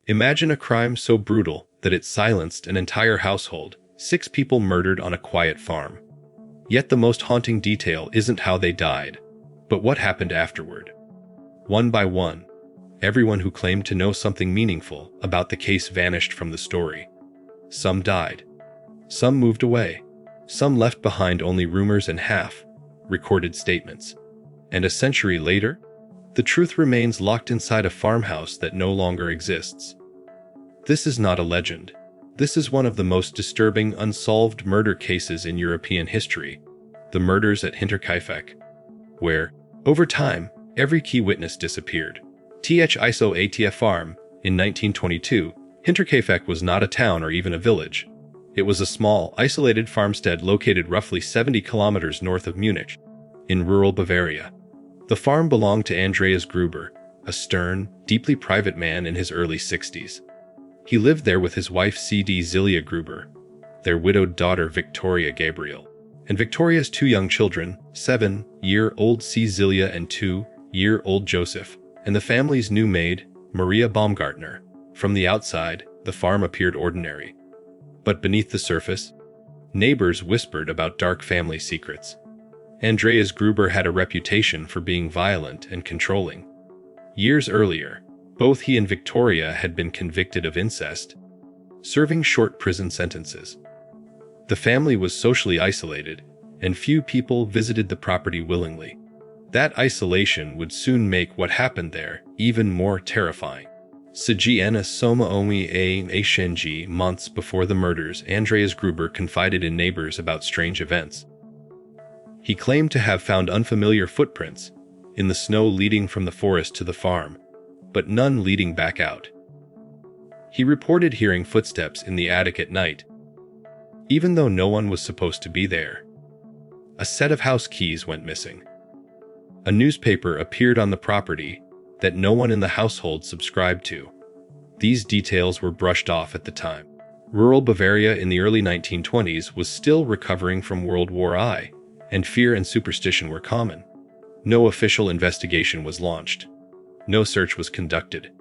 Imagine a crime so brutal that it silenced an entire household, 6 people murdered on a quiet farm. Yet the most haunting detail isn't how they died, but what happened afterward. One by one, everyone who claimed to know something meaningful about the case vanished from the story. Some died. Some moved away. Some left behind only rumors and half-recorded statements. And a century later, the truth remains locked inside a farmhouse that no longer exists. This is not a legend. This is one of the most disturbing unsolved murder cases in European history, the murders at Hinterkaifeck, where, over time, every key witness disappeared. ISO ATF Farm, in 1922, Hinterkaifeck was not a town or even a village. It was a small, isolated farmstead located roughly 70 kilometers north of Munich, in rural Bavaria. The farm belonged to Andreas Gruber, a stern, deeply private man in his early 60s. He lived there with his wife C.D. Zilia Gruber, their widowed daughter Victoria Gabriel, and Victoria's 2 young children, 7-year-old C. Zilia and 2-year-old Joseph, and the family's new maid, Maria Baumgartner. From the outside, the farm appeared ordinary. But beneath the surface, neighbors whispered about dark family secrets. Andreas Gruber had a reputation for being violent and controlling. Years earlier, both he and Victoria had been convicted of incest, serving short prison sentences. The family was socially isolated, and few people visited the property willingly. That isolation would soon make what happened there even more terrifying. Sigiana Soma Omi A. Shenji. Months before the murders, Andreas Gruber confided in neighbors about strange events. He claimed to have found unfamiliar footprints in the snow leading from the forest to the farm, but none leading back out. He reported hearing footsteps in the attic at night, even though no one was supposed to be there. A set of house keys went missing. A newspaper appeared on the property that no one in the household subscribed to. These details were brushed off at the time. Rural Bavaria in the early 1920s was still recovering from World War I, and fear and superstition were common. No official investigation was launched. No search was conducted.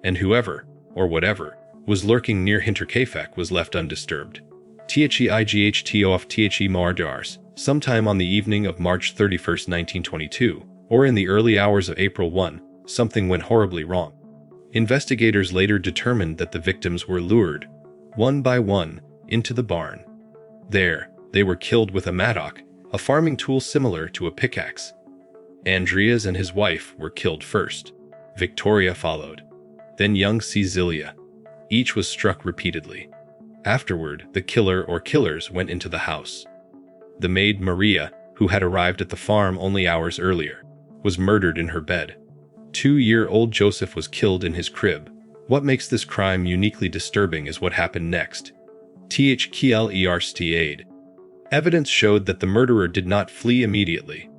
And whoever, or whatever, was lurking near Hinterkaifeck was left undisturbed. THEIGHTOF Mardars, sometime on the evening of March 31, 1922, or in the early hours of April 1, something went horribly wrong. Investigators later determined that the victims were lured, one by one, into the barn. There, they were killed with a mattock, a farming tool similar to a pickaxe. Andreas and his wife were killed first. Victoria followed. Then young Cecilia. Each was struck repeatedly. Afterward, the killer or killers went into the house. The maid Maria, who had arrived at the farm only hours earlier, was murdered in her bed. 2-year-old Joseph was killed in his crib. What makes this crime uniquely disturbing is what happened next. THKLERSTAID. Evidence showed that the murderer did not flee immediately.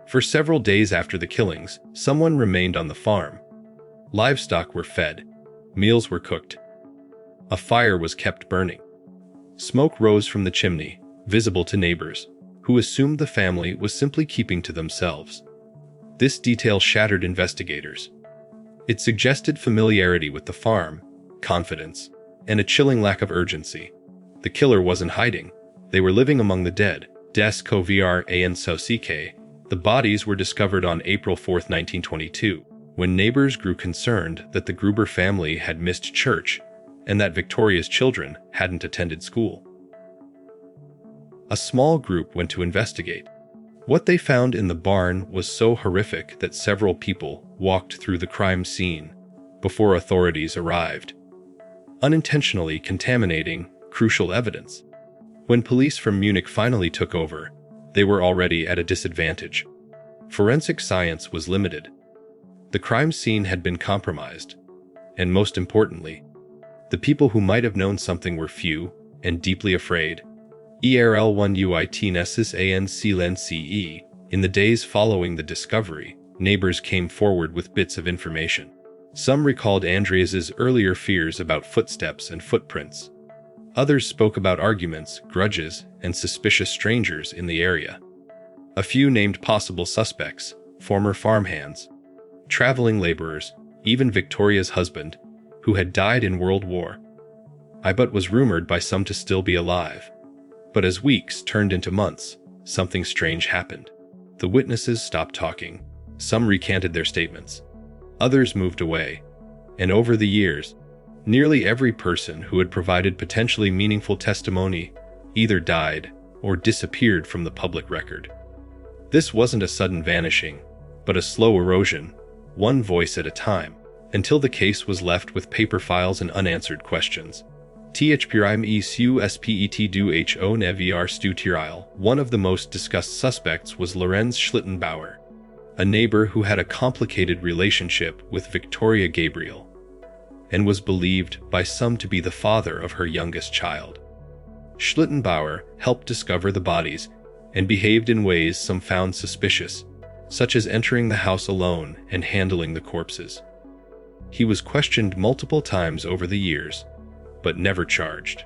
For several days after the killings, someone remained on the farm. Livestock were fed. Meals were cooked. A fire was kept burning. Smoke rose from the chimney, visible to neighbors, who assumed the family was simply keeping to themselves. This detail shattered investigators. It suggested familiarity with the farm, confidence, and a chilling lack of urgency. The killer wasn't hiding. They were living among the dead. Desco Vr An Sauck. The bodies were discovered on April 4, 1922, when neighbors grew concerned that the Gruber family had missed church and that Victoria's children hadn't attended school. A small group went to investigate. What they found in the barn was so horrific that several people walked through the crime scene before authorities arrived, unintentionally contaminating crucial evidence. When police from Munich finally took over, they were already at a disadvantage. Forensic science was limited. The crime scene had been compromised, and most importantly, the people who might have known something were few and deeply afraid. ERL1UIT An CLNCE. In the days following the discovery, neighbors came forward with bits of information. Some recalled Andreas's earlier fears about footsteps and footprints. Others spoke about arguments, grudges, and suspicious strangers in the area. A few named possible suspects, former farmhands, traveling laborers, even Victoria's husband, who had died in World War I but was rumored by some to still be alive. But as weeks turned into months, something strange happened. The witnesses stopped talking. Some recanted their statements. Others moved away. And over the years, nearly every person who had provided potentially meaningful testimony either died or disappeared from the public record. This wasn't a sudden vanishing, but a slow erosion, one voice at a time, until the case was left with paper files and unanswered questions. One of the most discussed suspects was Lorenz Schlittenbauer, a neighbor who had a complicated relationship with Victoria Gabriel, and was believed by some to be the father of her youngest child. Schlittenbauer helped discover the bodies and behaved in ways some found suspicious, such as entering the house alone and handling the corpses. He was questioned multiple times over the years, but never charged.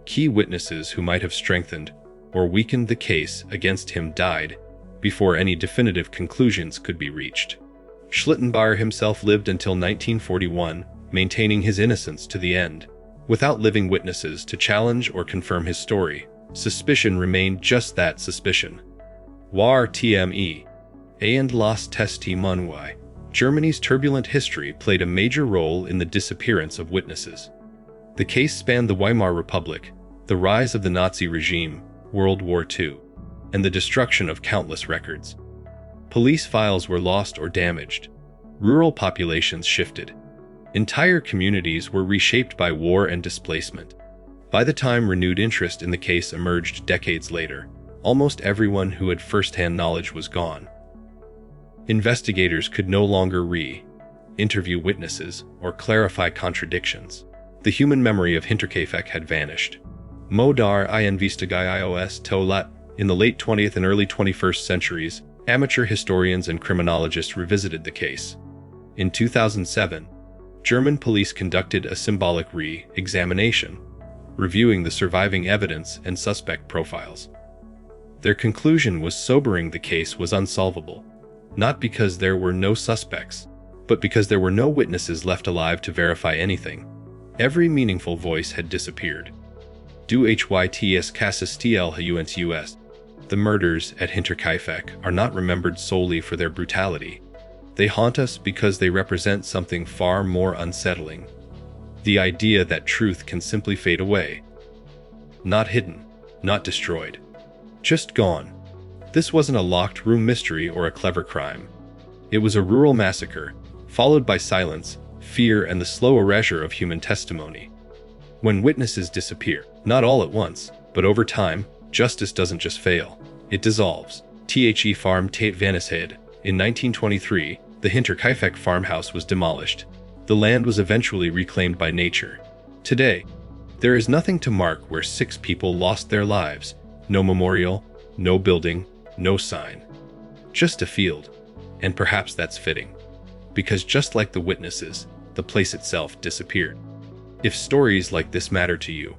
Key witnesses who might have strengthened or weakened the case against him died before any definitive conclusions could be reached. Schlittenbauer himself lived until 1941, maintaining his innocence to the end. Without living witnesses to challenge or confirm his story, suspicion remained just that, suspicion. War TME and las Testimonies. Germany's turbulent history played a major role in the disappearance of witnesses. The case spanned the Weimar Republic, the rise of the Nazi regime, World War II, and the destruction of countless records. Police files were lost or damaged. Rural populations shifted. Entire communities were reshaped by war and displacement. By the time renewed interest in the case emerged decades later, almost everyone who had first-hand knowledge was gone. Investigators could no longer interview witnesses or clarify contradictions. The human memory of Hinterkaifeck had vanished. Modar Investigations Tolat. In the late 20th and early 21st centuries, amateur historians and criminologists revisited the case. In 2007, German police conducted a symbolic re-examination, reviewing the surviving evidence and suspect profiles. Their conclusion was sobering: the case was unsolvable, not because there were no suspects, but because there were no witnesses left alive to verify anything. Every meaningful voice had disappeared. Du Hyts Cassis Tlhunts. The murders at Hinterkaifeck are not remembered solely for their brutality. They haunt us because they represent something far more unsettling: the idea that truth can simply fade away. Not hidden, not destroyed, just gone. This wasn't a locked room mystery or a clever crime. It was a rural massacre, followed by silence, fear, and the slow erasure of human testimony. When witnesses disappear, not all at once, but over time, justice doesn't just fail, it dissolves. The farm Tate Vanished. In 1923, the Hinterkaifeck farmhouse was demolished. The land was eventually reclaimed by nature. Today, there is nothing to mark where 6 people lost their lives. No memorial, no building, no sign. Just a field. And perhaps that's fitting. Because just like the witnesses, the place itself disappeared. If stories like this matter to you,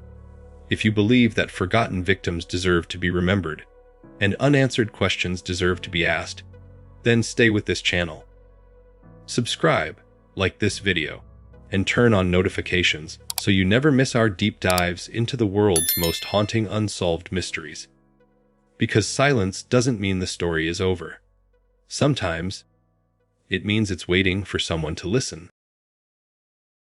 if you believe that forgotten victims deserve to be remembered, and unanswered questions deserve to be asked, then stay with this channel. Subscribe, like this video, and turn on notifications so you never miss our deep dives into the world's most haunting unsolved mysteries. Because silence doesn't mean the story is over. Sometimes, it means it's waiting for someone to listen.